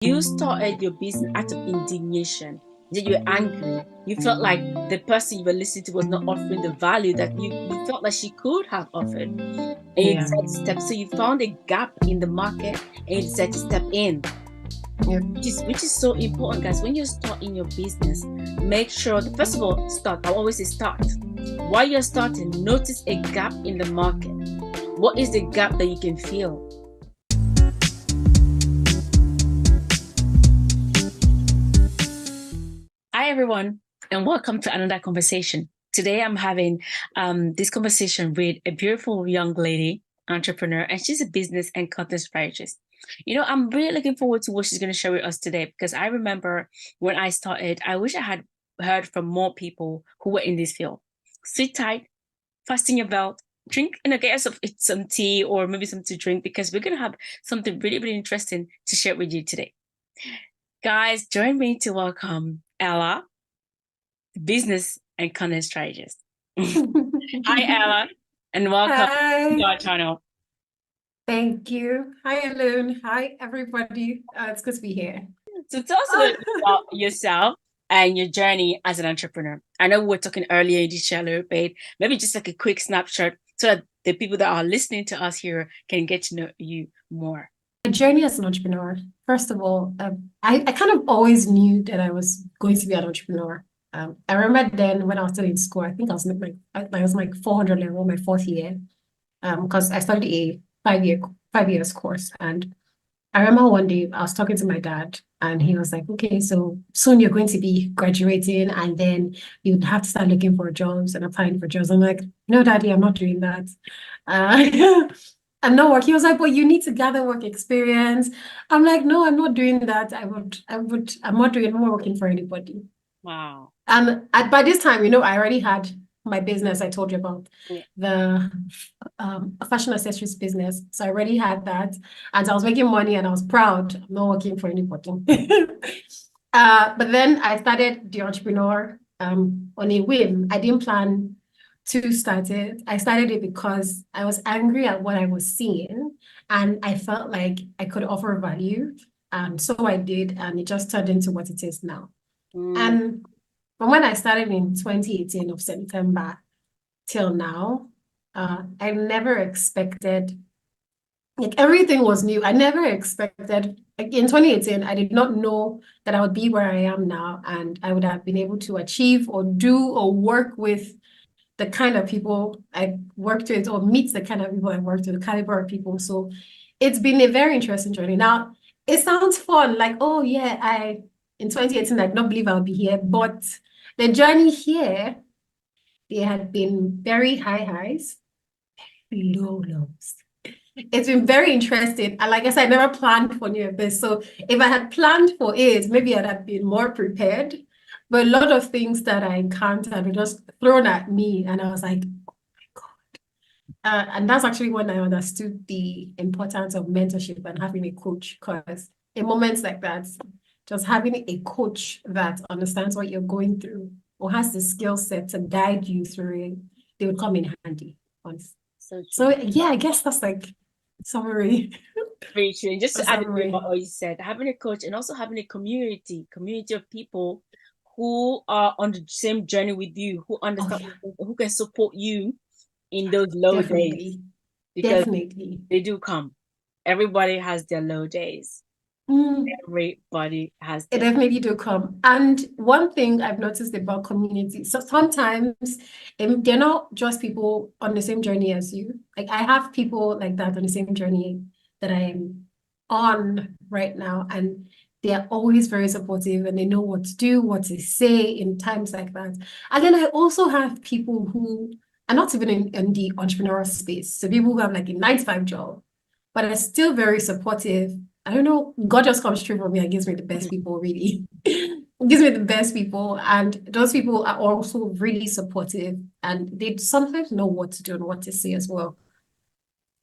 You started your business out of indignation. You were angry. You felt like the person you were listening to was not offering the value that you felt like she could have offered. And you Yeah. decided to step. So you found a gap in the market and you decided to step in. Yep. Which is so important, guys. When you start in your business, make sure that, first of all, start. I always say start. While you're starting, notice a gap in the market. What is the gap that you can feel? Hi, everyone, and welcome to another conversation. Today, I'm having this conversation with a beautiful young lady, entrepreneur, and she's a business and content strategist. I'm really looking forward to what she's going to share with us today because I remember when I started, I wish I had heard from more people who were in this field. Sit tight, fasten your belt, drink, get yourself some tea or maybe something to drink because we're going to have something really, really interesting to share with you today. Guys, join me to welcome Ella, business and content strategist. Hi, Ella, and welcome to Hi. our channel. Thank you. Hi, Ellen. Hi, everybody. It's good to be here. So tell us a little bit about yourself and your journey as an entrepreneur. I know we were talking earlier in the show a little bit, maybe just like a quick snapshot so that the people that are listening to us here can get to know you more. My journey as an entrepreneur, first of all, I kind of always knew that I was going to be an entrepreneur. I remember then when I was still in school, I think I was like 400 level, my fourth year, because I studied a 5 years course. And I remember one day I was talking to my dad, and he was like, okay, so soon you're going to be graduating, and then you'd have to start looking for jobs and applying for jobs. I'm like, no, daddy, I'm not doing that. Uh, I'm not working. He was like, but you need to gather work experience. I'm like, no, I'm not doing that. I'm I'm not working for anybody. Wow. And by this time, I already had my business I told you about, Yeah. the fashion accessories business. So I already had that. And I was making money and I was proud. I'm not working for anybody. But then I started the entrepreneur on a whim. I didn't plan to start it. I started it because I was angry at what I was seeing and I felt like I could offer value. And so I did, and it just turned into what it is now. Mm. And from when I started in 2018 of September till now, I never expected, like everything was new. I never expected, like in 2018, I did not know that I would be where I am now and I would have been able to achieve or do or work with the kind of people I worked with or meet the kind of people I worked with, the caliber of people. So it's been a very interesting journey. Now, it sounds fun, like, oh yeah, in 2018, I did not believe I would be here, but the journey here, there had been very high highs, low lows. It's been very interesting. And like I said, I never planned for any of this. So if I had planned for it, maybe I'd have been more prepared. But a lot of things that I encountered were just thrown at me. And I was like, oh my God. And that's actually when I understood the importance of mentorship and having a coach. Because in moments like that, just having a coach that understands what you're going through or has the skill set to guide you through it, they would come in handy. Honestly. So So true. yeah, I guess that's like summary. Very true. And just A to add a bit about summary. what you said, having a coach and also having a community of people who are on the same journey with you, who Oh understand, yeah, who can support you in those low days definitely. because Definitely. they do come. Everybody has their low days. Mm, Everybody has it their. definitely do come. And one thing I've noticed about community, so sometimes they're not just people on the same journey as you. Like I have people like that on the same journey that I'm on right now, and they are always very supportive and they know what to do, what to say in times like that. And then I also have people who are not even in the entrepreneurial space. So people who have like a 9 to 5 job, but are still very supportive. I don't know, God just comes through for me and gives me the best people, really. Gives me the best people. And those people are also really supportive and they sometimes know what to do and what to say as well.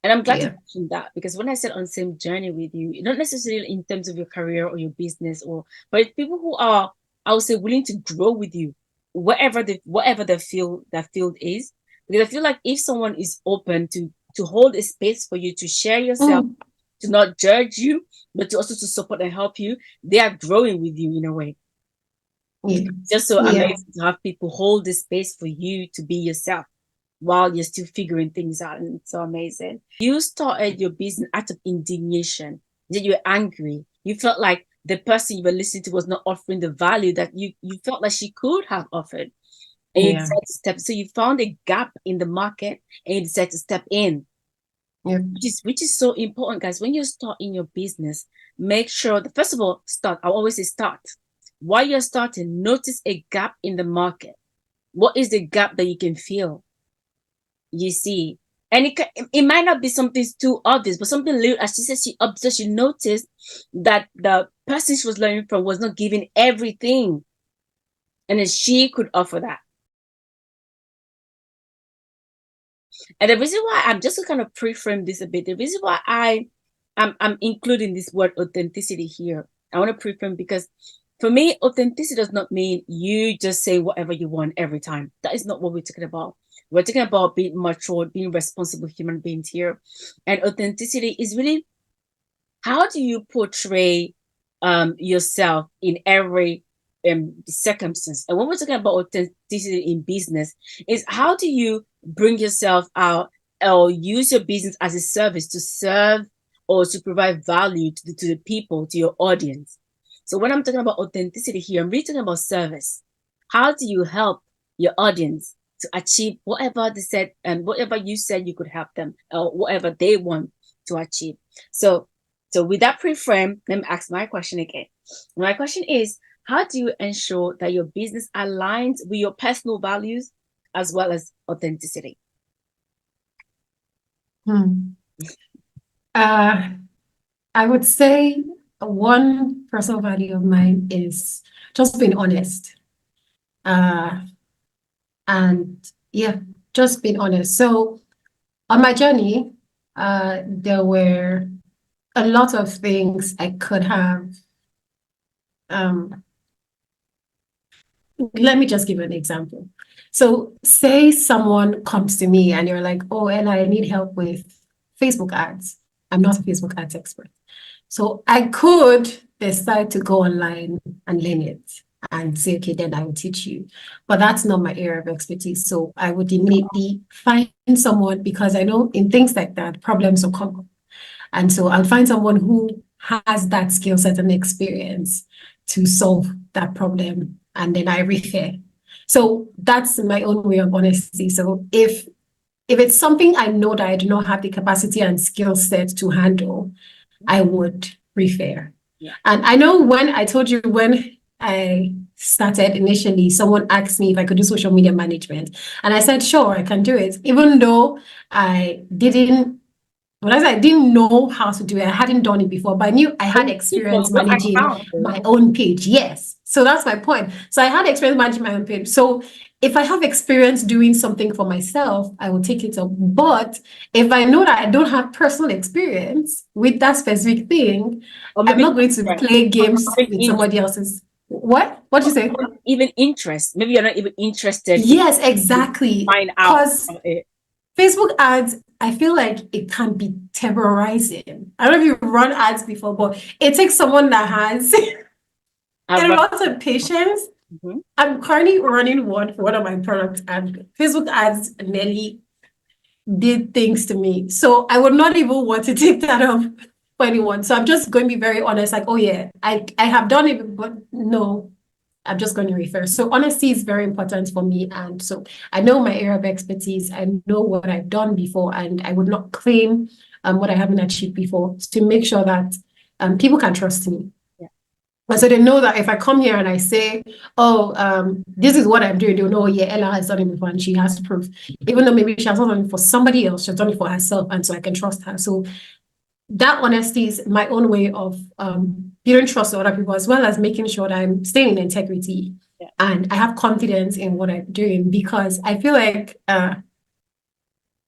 And I'm glad you Yeah. mentioned that because when I said on the same journey with you, not necessarily in terms of your career or your business, but it's people who are, I would say, willing to grow with you, whatever the field is. Because I feel like if someone is open to hold a space for you to share yourself, Mm. to not judge you, but to also to support and help you. They are growing with you in a way. Yeah. Just so Yeah. amazing to have people hold this space for you to be yourself while you're still figuring things out. And it's so amazing. You started your business out of indignation. You were angry. You felt like the person you were listening to was not offering the value that you felt like she could have offered. And you Yeah. decided to step. So you found a gap in the market and you decided to step in. Yeah. Which is so important, guys. When you start in your business, make sure that first of all, start. I always say start. While you're starting, notice a gap in the market. What is the gap that you can feel? You see, and it might not be something too obvious, but something little. As she said, she observed, she noticed that the person she was learning from was not giving everything, and then she could offer that. And the reason why I'm just to kind of pre-frame this a bit, the reason why I'm including this word authenticity here, I want to pre-frame because for me, authenticity does not mean you just say whatever you want every time. That is not what we're talking about. We're talking about being mature, being responsible human beings here. And authenticity is really how do you portray yourself in every circumstance? And when we're talking about authenticity in business, is how do you bring yourself out or use your business as a service to serve or to provide value to the people, to your audience? So when I'm talking about authenticity here, I'm really talking about service. How do you help your audience to achieve whatever they said and whatever you said you could help them or whatever they want to achieve? So with that pre-frame, let me ask my question again. My question is, how do you ensure that your business aligns with your personal values as well as authenticity? I would say one personal value of mine is just being honest. And yeah, just being honest. So on my journey, there were a lot of things I could have. Um, Let me just give you an example. So say someone comes to me and you're like, oh, Ella, I need help with Facebook ads. I'm not a Facebook ads expert. So I could decide to go online and learn it and say, okay, then I will teach you. But that's not my area of expertise. So I would immediately find someone because I know in things like that, problems will come up. And so I'll find someone who has that skill set and experience to solve that problem. And then I refer. So that's my own way of honesty. So if it's something I know that I do not have the capacity and skill set to handle, I would refer. Yeah. And I know when I told you when I started initially, someone asked me if I could do social media management. And I said, sure, I can do it. Even though when I said I didn't know how to do it, I hadn't done it before, but I knew I had experience Your managing account, my own page. Yes. So that's my point. So I had experience managing my own page. So if I have experience doing something for myself, I will take it up. But if I know that I don't have personal experience with that specific thing, or I'm maybe not going to play games with even somebody else's. What? What did you say? even interest. Maybe you're not even interested in Yes, exactly. find out Because about it. Facebook ads, I feel like it can be terrorizing. I don't know if you've run ads before, but it takes someone that has I've a run, lot of patience. mhm. I'm currently running one for one of my products, and Facebook ads nearly did things to me. So I would not even want to take that up for anyone. So I'm just going to be very honest, like, oh yeah, I have done it, but no, I'm just going to refer. So honesty is very important for me. And so I know my area of expertise. I know what I've done before, and I would not claim what I haven't achieved before to make sure that people can trust me. Yeah. And so they know that if I come here and I say, oh, this is what I'm doing, they'll know, oh, yeah, Ella has done it before and she has proof. Even though maybe she has not done it for somebody else, she's done it for herself. And so I can trust her. So that honesty is my own way of building trust with other people, as well as making sure that I'm staying in integrity Yeah. and I have confidence in what I'm doing, because I feel like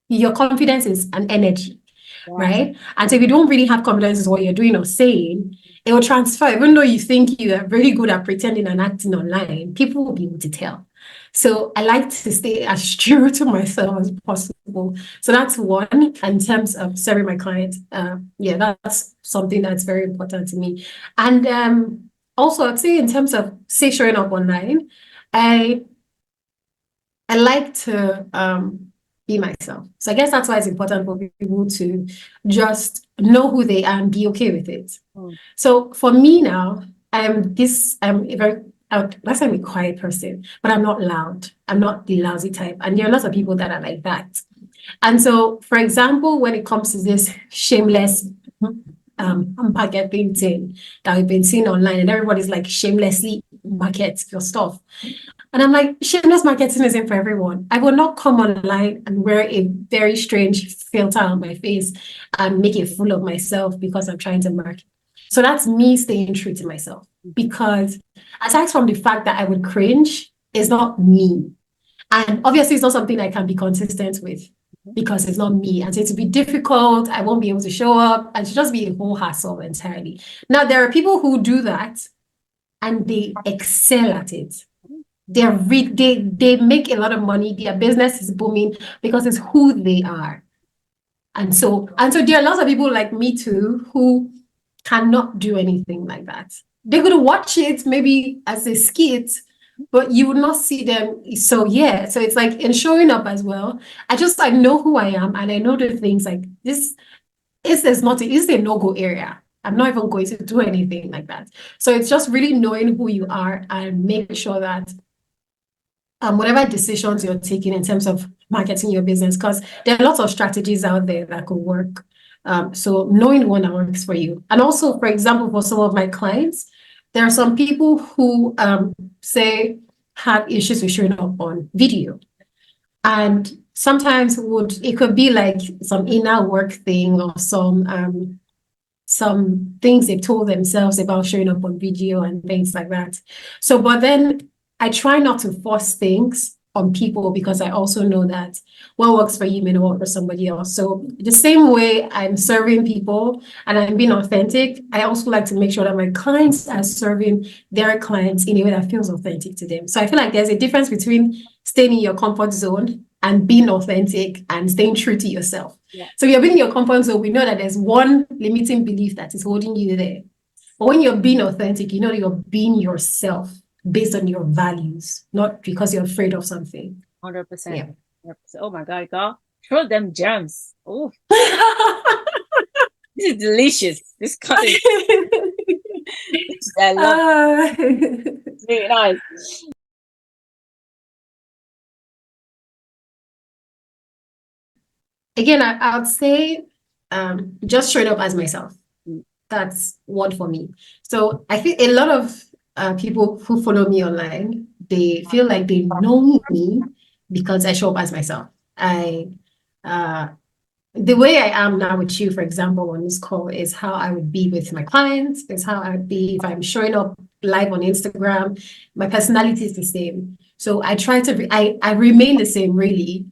your confidence is an energy, Yeah. right? And so if you don't really have confidence in what you're doing or saying, it will transfer. Even though you think you are very good at pretending and acting online, people will be able to tell. So I like to stay as true to myself as possible. So that's one in terms of serving my clients. Yeah, that's something that's very important to me. And also, I'd say in terms of say showing up online, I I like to be myself. So I guess that's why it's important for people to just know who they are and be okay with it. Mm. So for me now, I'm a very let's say I'm a quiet person, but I'm not loud. I'm not the lousy type. And there are lots of people that are like that. And so, for example, when it comes to this shameless marketing thing that we've been seeing online, and everybody's like shamelessly market your stuff. And I'm like, shameless marketing isn't for everyone. I will not come online and wear a very strange filter on my face and make a fool of myself because I'm trying to market. So that's me staying true to myself. Because aside from the fact that I would cringe, it's not me. And obviously, it's not something I can be consistent with because it's not me. And so it'll be difficult. I won't be able to show up. And it'll just be a whole hassle entirely. Now, there are people who do that and they excel at it. They make a lot of money. Their business is booming because it's who they are. And so there are lots of people like me too who cannot do anything like that. They're gonna watch it maybe as a skit, but you would not see them. So yeah, so it's like in showing up as well. I know who I am and I know the things like this is not this is a no-go area. I'm not even going to do anything like that. So it's just really knowing who you are and make sure that whatever decisions you're taking in terms of marketing your business, because there are lots of strategies out there that could work. So knowing one that works for you. And also, for example, for some of my clients, there are some people who say have issues with showing up on video. And sometimes it could be like some inner work thing or some things they've told themselves about showing up on video and things like that. So, but then I try not to force things on people because I also know that what works for you may not work for somebody else. So the same way I'm serving people and I'm being authentic, I also like to make sure that my clients are serving their clients in a way that feels authentic to them. So I feel like there's a difference between staying in your comfort zone and being authentic and staying true to yourself. Yeah. So you're being in your comfort zone, we know that there's one limiting belief that is holding you there. But when you're being authentic, you know that you're being yourself based on your values, not because you're afraid of something. 100%. Yeah. 100%. Oh my God, girl. Throw them germs. Oh, this is delicious. This cottage. I love it. It's really nice. Again, I would say just showing up as myself. Mm. That's one for me. So I feel a lot of people who follow me online, they feel like they know me because I show up as myself. Uh, the way I am now with you, for example, on this call is how I would be with my clients, is how I'd be if I'm showing up live on Instagram. My personality is the same. So I try to, I remain the same really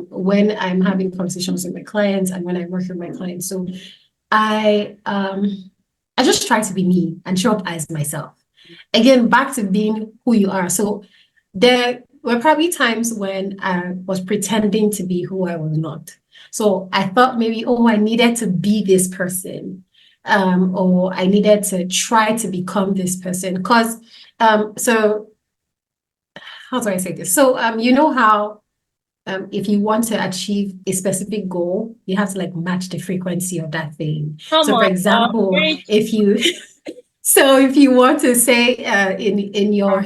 when I'm having conversations with my clients and when I work with my clients. So I, I just try to be me and show up as myself. Again, back to being who you are. So there were probably times when I was pretending to be who I was not. So I thought maybe, oh, I needed to be this person, or I needed to try to become this person. Because, so how do I say this? So, you know how if you want to achieve a specific goal, you have to like match the frequency of that thing. Come So, for on, example, great. if you so if you want to say in your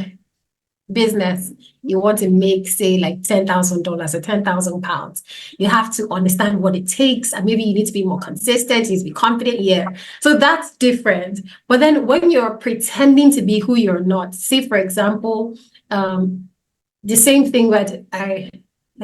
business, you want to make, say, like $10,000 or 10,000 pounds, you have to understand what it takes. And maybe you need to be more consistent, you need to be confident. Yeah. So that's different. But then when you're pretending to be who you're not, say, for example, the same thing that I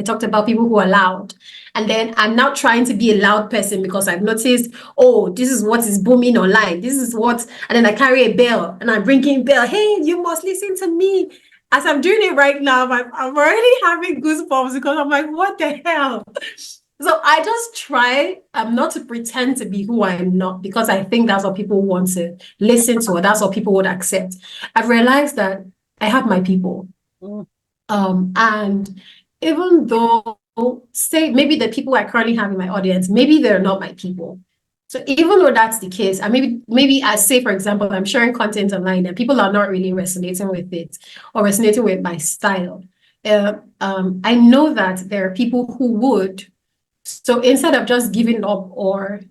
talked about people who are loud. And then I'm now trying to be a loud person because I've noticed, oh, this is what is booming online. This is what, and then I carry a bell and I'm bringing bell. Hey, you must listen to me. As I'm doing it right now, I'm already having goosebumps because I'm like, what the hell? So I just try not to pretend to be who I'm not because I think that's what people want to listen to or that's what people would accept. I've realized that I have my people. Mm. And even though, say, maybe the people I currently have in my audience, maybe they're not my people. So even though that's the case, and maybe I say, for example, I'm sharing content online and people are not really resonating with it or resonating with my style. I know that there are people who would. So instead of just giving up or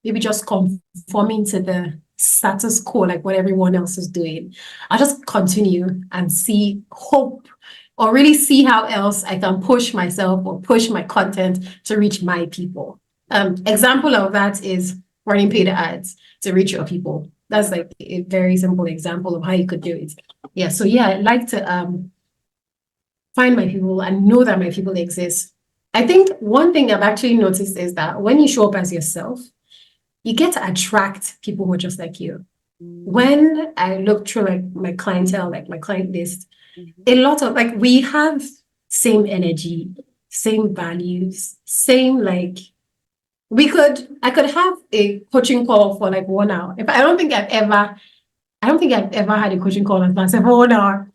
maybe just conforming to the status quo, like what everyone else is doing, I just continue and see hope or really see how else I can push myself or push my content to reach my people. Example of that is running paid ads to reach your people. That's like a very simple example of how you could do it. Yeah. So yeah, I like to find my people and know that my people exist. I think one thing I've actually noticed is that when you show up as yourself, you get to attract people who are just like you. Mm. When I look through like my clientele, like my client list, Mhm. a lot of like we have same energy, same values, same like I could have a coaching call for like 1 hour. If I don't think I've ever had a coaching call like that for 1 hour.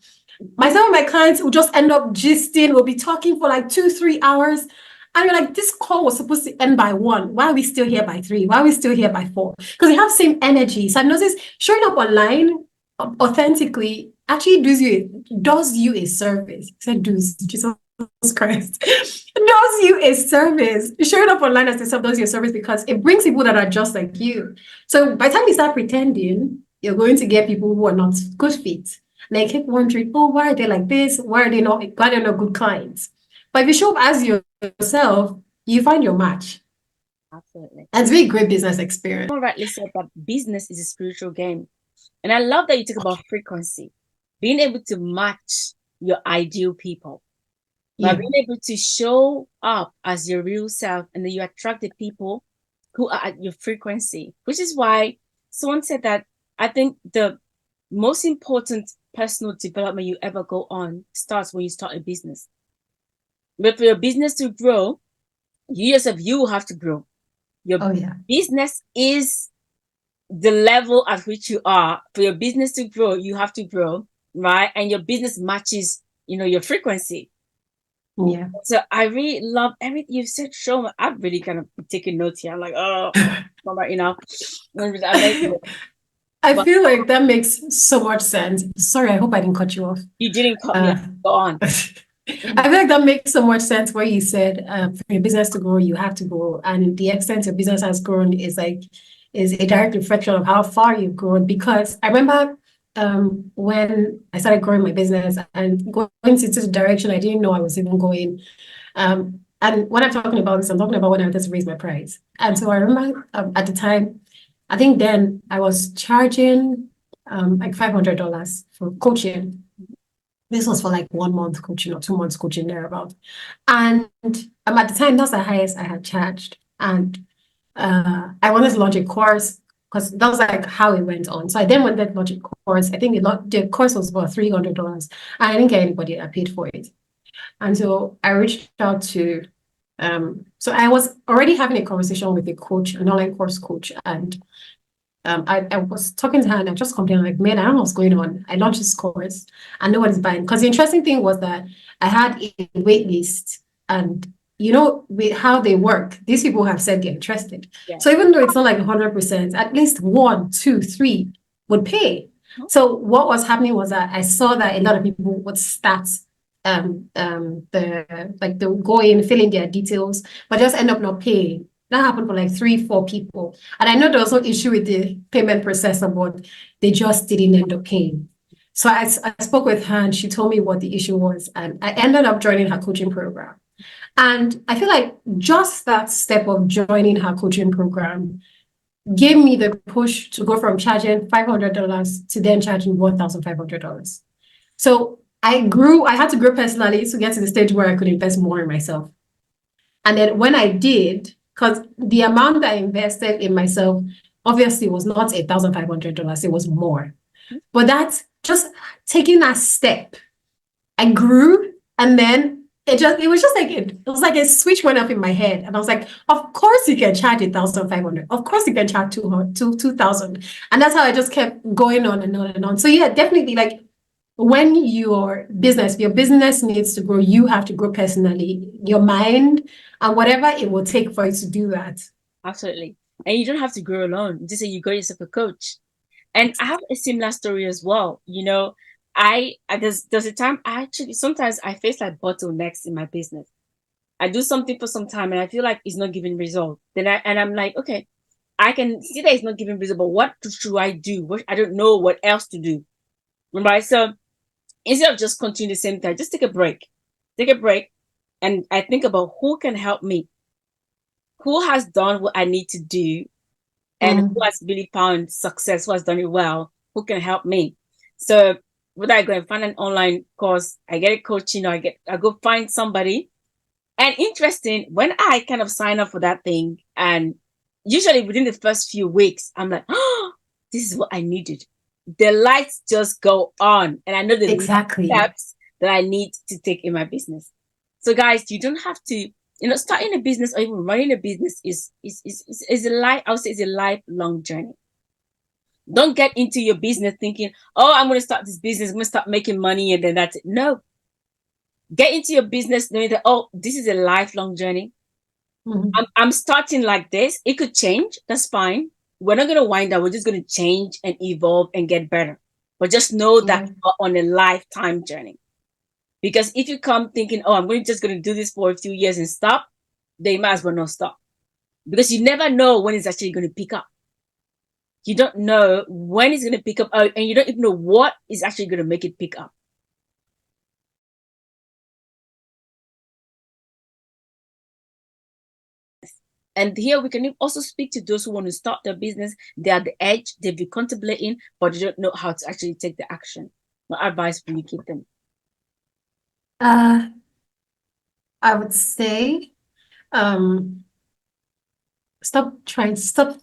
Myself and my clients will just end up gisting. We'll be talking for like 2, 3 hours. And you're like, this call was supposed to end by 1. Why are we still here by 3? Why are we still here by 4? Because we have same energy. So I've noticed showing up online authentically actually does you a service. I said does, Jesus Christ. Does you a service. Showing up online as yourself does you a service because it brings people that are just like you. So by the time you start pretending, you're going to get people who are not good fit. And I kept wondering, oh, why are they like this? Why are they not good clients? But if you show up as yourself, you find your match. Absolutely. And it's a really great business experience. All rightly said that business is a spiritual game. And I love that you talk about frequency, being able to match your ideal people, by Yeah. being able to show up as your real self, and then you attract the people who are at your frequency, which is why someone said that I think the most important personal development you ever go on starts when you start a business. But for your business to grow, you yourself, you will have to grow. Your Oh, yeah. business is the level at which you are. For your business to grow, you have to grow, right? And your business matches, your frequency. Yeah. So I really love everything you've said, Shoma. I'm really kind of taking notes here. I'm like, oh, amazing. I But feel like that makes so much sense. Sorry, I hope I didn't cut you off. you didn't cut me off. Uh, Go on. I feel like that makes so much sense where you said for your business to grow, you have to grow. And the extent your business has grown is a direct reflection of how far you've grown. Because I remember when I started growing my business and going into the direction I didn't know I was even going. And when I'm talking about this, I'm talking about when I wanted to raise my price. And so I remember at the time, I think then I was charging like $500 for coaching. This was for like 1 month coaching or 2 months coaching thereabout. And at the time, that's the highest I had charged. And I wanted to launch a course because that was like how it went on. So I then wanted to launch a course. I think the course was about $300. And I didn't get anybody that paid for it. And so I reached out to, so I was already having a conversation with a coach, an online course coach, and I was talking to her and I just complained, like, man, I don't know what's going on. I launched this course and nobody's buying. Because the interesting thing was that I had a wait list and with how they work, these people have said they're interested. Yeah. So even though it's not like 100%, at least 1, 2, 3 would pay. So what was happening was that I saw that a lot of people would start they'll go in, fill in their details, but just end up not paying. That happened for like 3, 4 people. And I know there was no issue with the payment processor, but they just didn't end up paying. So I spoke with her and she told me what the issue was. And I ended up joining her coaching program. And I feel like just that step of joining her coaching program gave me the push to go from charging $500 to then charging $1,500. So I had to grow personally to get to the stage where I could invest more in myself. And then when I did, because the amount I invested in myself obviously was not $1,500, it was more. But that's just taking that step. I grew and then it was just like it was like a switch went up in my head. And I was like, of course you can charge 1,500. Of course you can charge 2,000. And that's how I just kept going on and on and on. So yeah, definitely like when your business needs to grow, you have to grow personally, your mind, and whatever it will take for you to do that. Absolutely. And you don't have to grow alone. Just say you got yourself a coach. And I have a similar story as well. There's a time I actually sometimes I face like bottlenecks in my business. I do something for some time and I feel like it's not giving result. I'm like, okay, I can see that it's not giving result, but what should I do? I don't know what else to do. Right. So instead of just continuing the same thing, just take a break. Take a break and I think about who can help me, who has done what I need to do, and who has really found success, who has done it well, who can help me. So whether I go and find an online course, I get a coaching, or I go find somebody. And interesting, when I kind of sign up for that thing, and usually within the first few weeks, I'm like, oh, this is what I needed. The lights just go on, and I know the Exactly. steps that I need to take in my business. So, guys, you don't have to, starting a business or even running a business is a life. I would say it's a lifelong journey. Don't get into your business thinking, oh, I'm going to start this business, I'm going to start making money, and then that's it. No, get into your business knowing that, oh, this is a lifelong journey. I'm starting like this. It could change. That's fine. We're not going to wind up. We're just going to change and evolve and get better. But just know that Yeah. you're on a lifetime journey. Because if you come thinking, oh, just going to do this for a few years and stop, they might as well not stop. Because you never know when it's actually going to pick up. You don't know when it's going to pick up, and you don't even know what is actually going to make it pick up. And here we can also speak to those who want to start their business. They're at the edge, they've been contemplating, but they don't know how to actually take the action. My advice will you give them? Uh, I would say, um, stop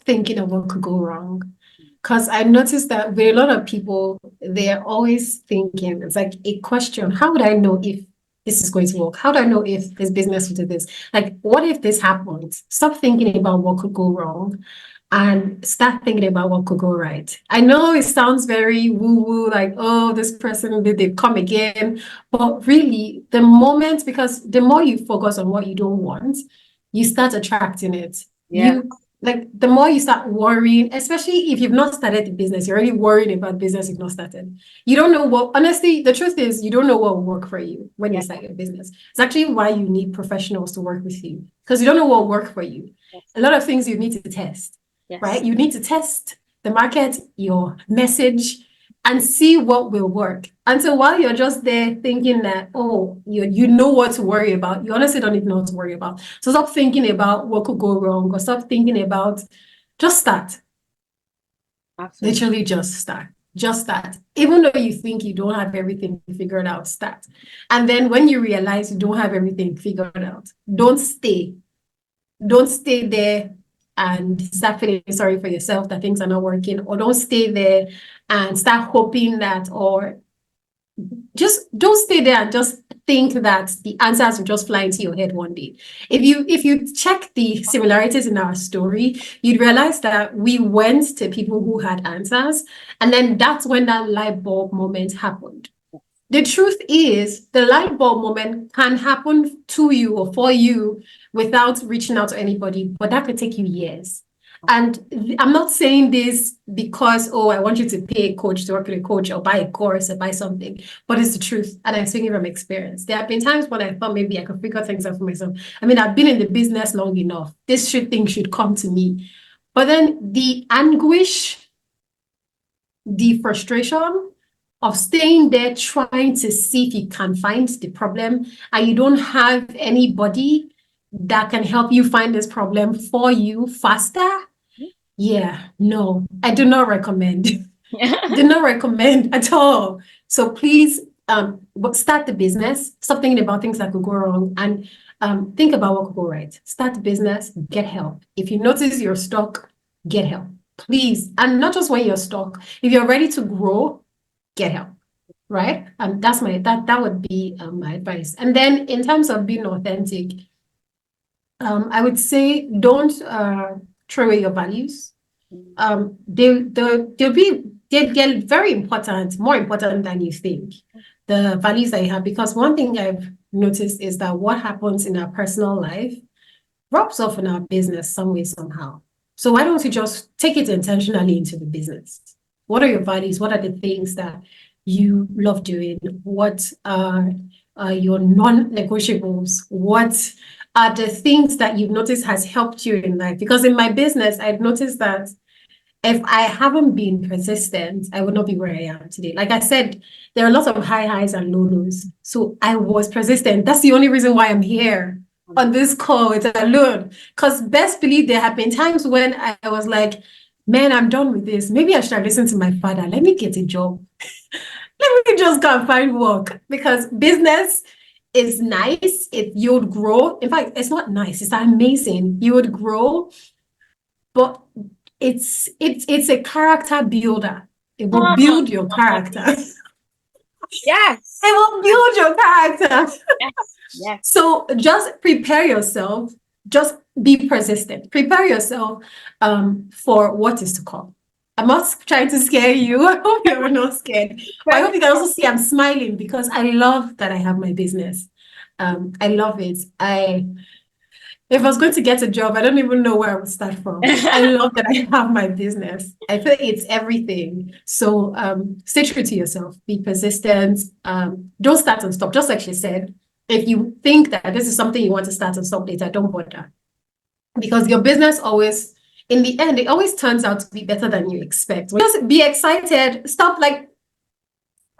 thinking of what could go wrong. Because I noticed that with a lot of people, they're always thinking, it's like a question, how would I know if this is going to work? How do I know if this business will do this? Like, what if this happens? Stop thinking about what could go wrong and start thinking about what could go right. I know it sounds very woo-woo, like, oh, this person, did they come again? But really, because the more you focus on what you don't want, you start attracting it. Yeah. You like the more you start worrying, especially if you've not started the business, you're already worrying about business you've not started. You don't know honestly, the truth is you don't know what will work for you when you Yeah. start your business. It's actually why you need professionals to work with you because you don't know what will work for you. Yes. A lot of things you need to test, right? Yes. You need to test the market, your message, and see what will work. And so while you're just there thinking that, oh, you know what to worry about, you honestly don't even know what to worry about. So stop thinking about what could go wrong or stop thinking about, just start. Absolutely. Literally just start. Just start. Even though you think you don't have everything figured out, start. And then when you realize you don't have everything figured out, don't stay. Don't stay there and start feeling sorry for yourself that things are not working, or don't stay there and start hoping that, or just don't stay there and just think that the answers will just fly into your head one day. If you check the similarities in our story, you'd realize that we went to people who had answers, and then that's when that light bulb moment happened. The truth is, the light bulb moment can happen to you or for you without reaching out to anybody, but that could take you years. And I'm not saying this because, oh, I want you to pay a coach to work with a coach or buy a course or buy something, but it's the truth. And I'm speaking from experience. There have been times when I thought maybe I could figure things out for myself. I mean, I've been in the business long enough. Thing should come to me. But then the anguish, the frustration of staying there trying to see if you can find the problem and you don't have anybody that can help you find this problem for you faster. Yeah, no, I do not recommend. Do not recommend at all. So please start the business. Stop thinking about things that could go wrong and think about what could go right. Start the business, get help. If you notice you're stuck, get help. Please. And not just when you're stuck. If you're ready to grow, get help. Right? That would be my advice. And then in terms of being authentic, I would say don't throw away your values. They'll be they're very important, more important than you think, the values that you have. Because one thing I've noticed is that what happens in our personal life rubs off in our business some way, somehow. So why don't you just take it intentionally into the business? What are your values? What are the things that you love doing? What are your non-negotiables? What are the things that you've noticed has helped you in life? Because in my business, I've noticed that if I haven't been persistent, I would not be where I am today. Like I said, there are lots of high highs and low lows. So I was persistent. That's the only reason why I'm here on this call with alone. Because best believe there have been times when I was like, man, I'm done with this. Maybe I should have listened to my father. Let me get a job. Let me just go and find work. Because business is nice if you would grow. In fact, it's not nice, it's amazing. You would grow, but it's a character builder. It will Oh, build your character. yes, It will build your character. yes, yes. So just prepare yourself. Just be persistent. Prepare yourself for what is to come. I'm not trying to scare you. I hope you're not scared. I hope you can also see I'm smiling because I love that I have my business. I love it. If I was going to get a job, I don't even know where I would start from. I love that I have my business. I feel it's everything. So stay true to yourself. Be persistent. Don't start and stop. Just like she said, if you think that this is something you want to start and stop later, don't bother. Because your business always, in the end, it always turns out to be better than you expect. Just be excited. Stop like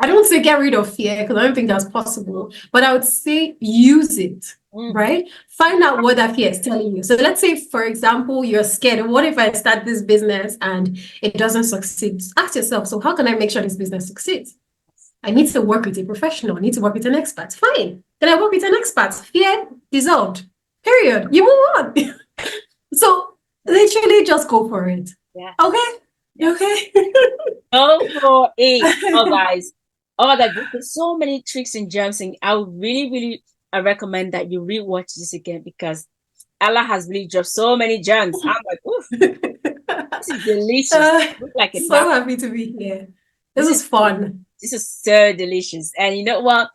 I don't say get rid of fear because I don't think that's possible, but I would say use it, Mm. right? Find out what that fear is telling you. So let's say, for example, you're scared. What if I start this business and it doesn't succeed? Ask yourself, so how can I make sure this business succeeds? I need to work with a professional. I need to work with an expert. Fine. Then I work with an expert. Fear dissolved. Period. You move on. So literally just go for it. Yeah. Okay? Okay. Go for it. Oh, guys. Oh my God, there's so many tricks and gems, and I would really, really, I recommend that you rewatch this again because Ella has really dropped so many gems. I'm like, oof, this is delicious. Look like a So pap. happy to be here. This This is is fun. this is so delicious. And you know what,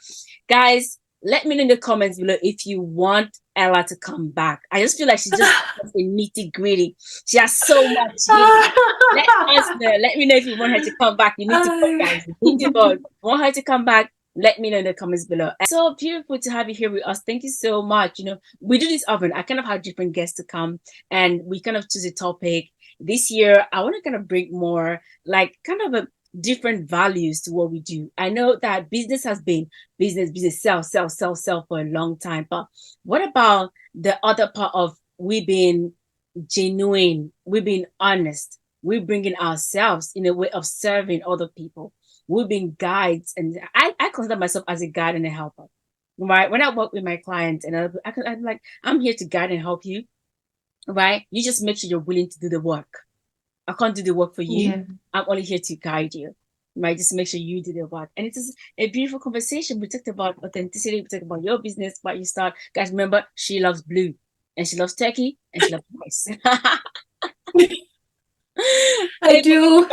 guys, let me know in the comments below if you want Ella to come back. I just feel like she's just a nitty gritty. She has so much here. Let us know. Let me know if you want her to come back. You need to vote, guys. You need to vote. Want her to come back? Let me know in the comments below. And so beautiful to have you here with us. Thank you so much. You know, we do this often. I kind of have different guests to come and we kind of choose a topic. This year, I want to kind of bring more like kind of a different values to what we do. I know that business has been business, sell for a long time. But what about the other part of we being genuine, we being honest, we bringing ourselves in a way of serving other people. We've been guides, and I consider myself as a guide and a helper. Right? When I work with my clients, and I'm like, I'm here to guide and help you. Right? You just make sure you're willing to do the work. I can't do the work for you. Yeah. I'm only here to guide you. Right? Just make sure you do the work. And it is a beautiful conversation. We talked about authenticity. We talked about your business, what you start. Guys, remember, she loves blue, and she loves turkey, and she loves rice. I do.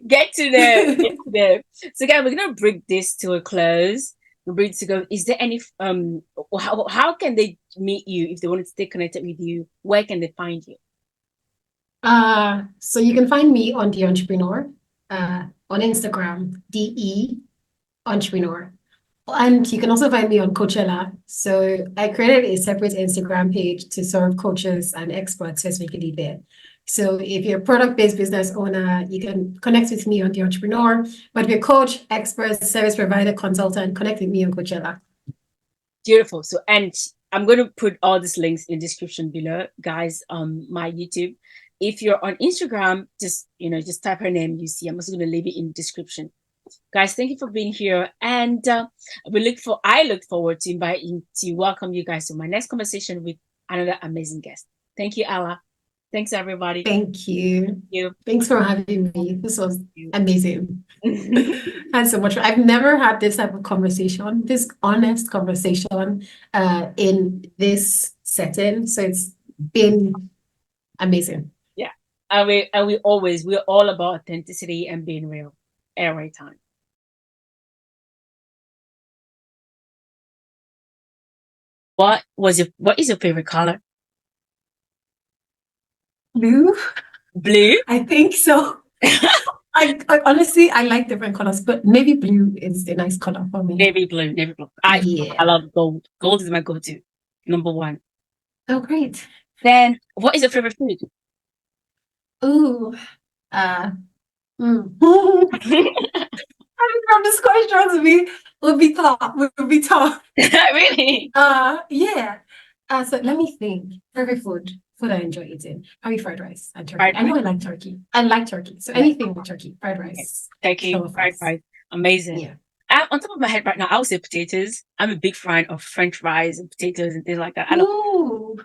Get to there. Get to there. So guys, we're gonna bring this to a close. We'll bring it to go. Is there any how can they meet you if they want to stay connected with you? Where can they find you? So you can find me on The Entrepreneur, on Instagram, DE Entrepreneur. And you can also find me on Coachella. So I created a separate Instagram page to serve coaches and experts specifically there. So if you're a product-based business owner, you can connect with me on The Entrepreneur. But if you're a coach, expert, service provider, consultant, connect with me on Coachella. Beautiful. So, and I'm going to put all these links in the description below, guys, my YouTube. If you're on Instagram, just type her name you see. I'm also going to leave it in the description. Guys, thank you for being here. And I look forward to welcome you guys to my next conversation with another amazing guest. Thank you, Ella. Thanks, everybody. Thank you. Thank you. Thanks for having me. This was amazing. Had so much. I've never had this type of conversation, this honest conversation, in this setting. So it's been amazing. Yeah. we're all about authenticity and being real every time. What is your favorite color? Blue? Blue? I think so. I honestly I like different colors, but navy blue is a nice color for me. Navy blue, navy blue. I Yeah. love gold. Gold is my go-to. Number one. Oh, great. Then what is your favorite food? Ooh. Uh, Coming from this question to me would be tough. Really? Yeah. So let me think. Favorite food. Food I enjoy eating. Probably fried rice and turkey. Fried I know rice. I like turkey. I like turkey. So Yeah. anything with turkey, fried Okay. rice. Turkey, Show of fried us. rice. Amazing. Yeah. On top of my head right now, I would say potatoes. I'm a big fan of French fries and potatoes and things like that. Ooh.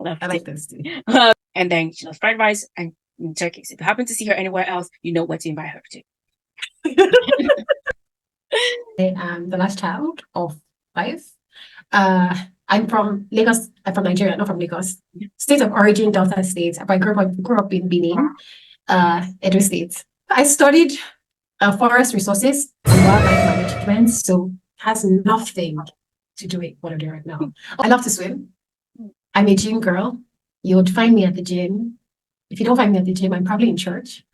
I love I like potatoes. those too. And then she loves fried rice and turkeys. If you happen to see her anywhere else, you know what to invite her to. I am the last child of five. I'm from Lagos. I'm from Nigeria, not from Lagos. State of origin, Delta State. But I grew up in Benin, Edo State. I studied forest resources and wildlife management, so has nothing to do with what I do right now. I love to swim. I'm a gym girl. You would find me at the gym. If you don't find me at the gym, I'm probably in church.